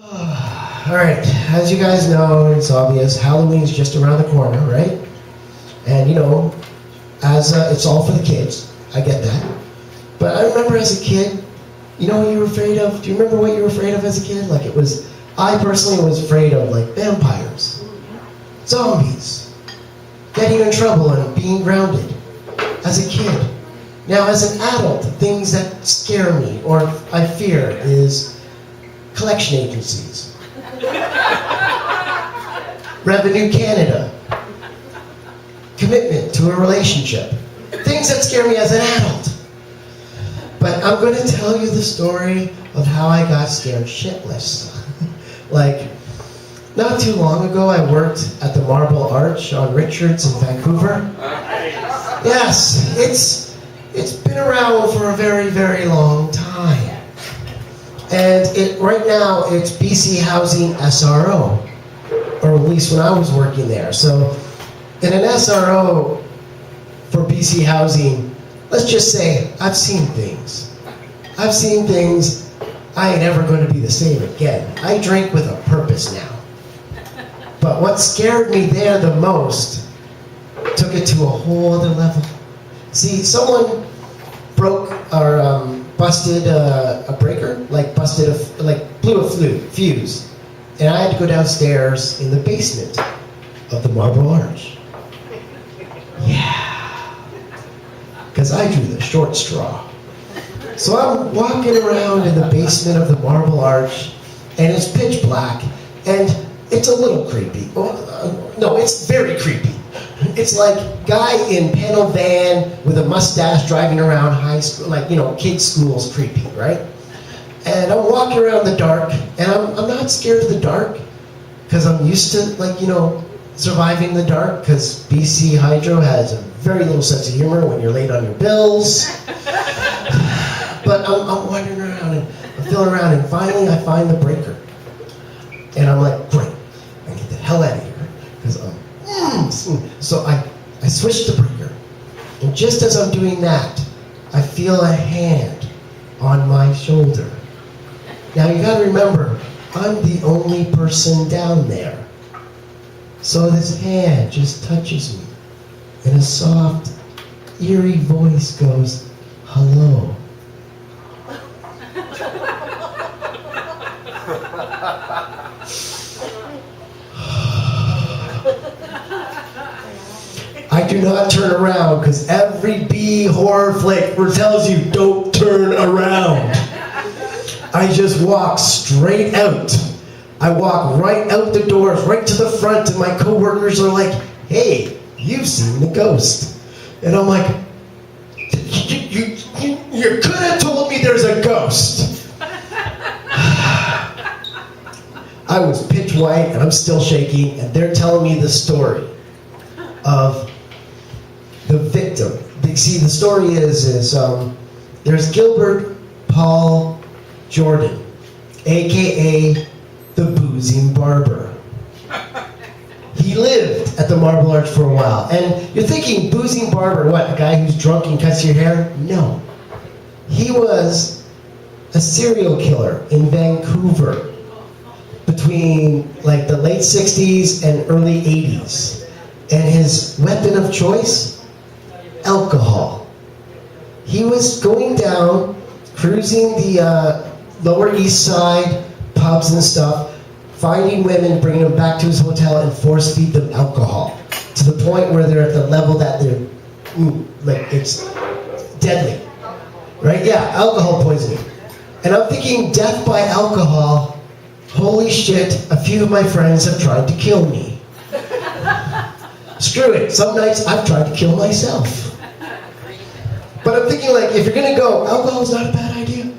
All right, as you guys know, it's obvious, Halloween's just around the corner, right? And as it's all for the kids, I get that. But I remember as a kid, you know what you were afraid of? Do you remember what you were afraid of as a kid? I personally was afraid of vampires, zombies, getting in trouble and being grounded as a kid. Now as an adult, the things that scare me or I fear is collection agencies, Revenue Canada, commitment to a relationship, things that scare me as an adult. But I'm going to tell you the story of how I got scared shitless. Not too long ago, I worked at the Marble Arch on Richards in Vancouver. Yes, it's been around for a very, very long time. And right now, it's BC Housing SRO, or at least when I was working there. So in an SRO for BC Housing, let's just say I've seen things. I've seen things. I ain't ever going to be the same again. I drink with a purpose now. But what scared me there the most took it to a whole other level. See, someone broke or busted a breaker, blew a fuse. And I had to go downstairs in the basement of the Marble Arch. Yeah. Because I drew the short straw. So I'm walking around in the basement of the Marble Arch, and it's pitch black, and it's a little creepy. No, it's very creepy. It's like guy in panel van with a mustache driving around high school, kids' school's creepy, right? And I'm walking around in the dark, and I'm not scared of the dark, because I'm used to, surviving the dark, because BC Hydro has a very little sense of humor when you're late on your bills. But I'm wandering around, and I'm feeling around, and finally I find the breaker. And I'm like, great, I get the hell out of here, because so I switch the breaker. And just as I'm doing that, I feel a hand on my shoulder. Now you gotta remember, I'm the only person down there. So this hand just touches me, and a soft, eerie voice goes, "Hello." I do not turn around, because every B horror flick tells you don't turn around. I just walk straight out. I walk right out the doors, right to the front, and my coworkers are like, "Hey, you've seen the ghost." And I'm like, you could have told me there's a ghost. I was pitch white, and I'm still shaking, and they're telling me the story of the victim. See, the story is there's Gilbert Paul Jordan, a.k.a. the Boozing Barber. He lived at the Marble Arch for a while. And you're thinking, Boozing Barber, what, a guy who's drunk and cuts your hair? No. He was a serial killer in Vancouver between the late 60s and early 80s. And his weapon of choice? Alcohol. He was going down, cruising the Lower East Side, pubs and stuff, finding women, bringing them back to his hotel, and force feed them alcohol to the point where they're at the level that they're it's deadly, right? Yeah, alcohol poisoning. And I'm thinking, death by alcohol. Holy shit! A few of my friends have tried to kill me. Screw it. Some nights I've tried to kill myself. But I'm thinking, if you're gonna go, alcohol's not a bad idea.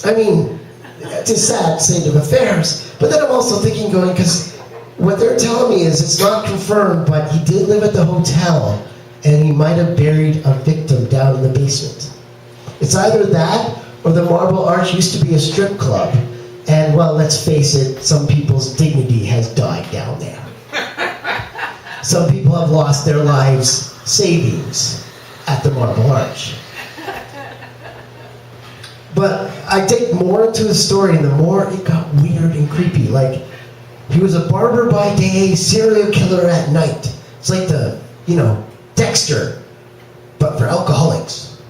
I mean, it's a sad state of affairs. But then I'm also thinking, because what they're telling me is it's not confirmed, but he did live at the hotel, and he might have buried a victim down in the basement. It's either that, or the Marble Arch used to be a strip club, and well, let's face it, some people's dignity has died down there. Some people have lost their lives savings at the Marble Arch. But I dig more into his story, and the more it got weird and creepy. Like, he was a barber by day, serial killer at night. It's like the, Dexter, but for alcoholics.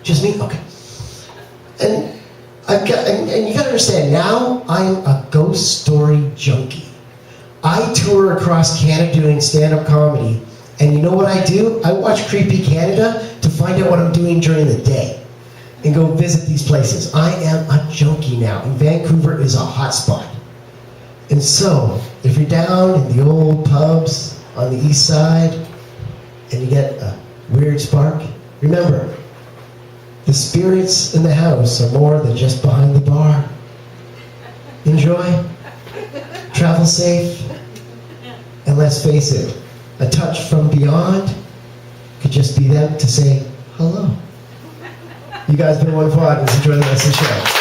Just me? Okay. And you gotta understand, now I'm a ghost story junkie. I tour across Canada doing stand-up comedy, and you know what I do? I watch Creepy Canada to find out what I'm doing during the day and go visit these places. I am a junkie now, and Vancouver is a hot spot. And so, if you're down in the old pubs on the east side and you get a weird spark, remember, the spirits in the house are more than just behind the bar. Enjoy, travel safe, and let's face it, a touch from beyond could just be them to say hello. You guys been one fun. Let's enjoy the rest of the show.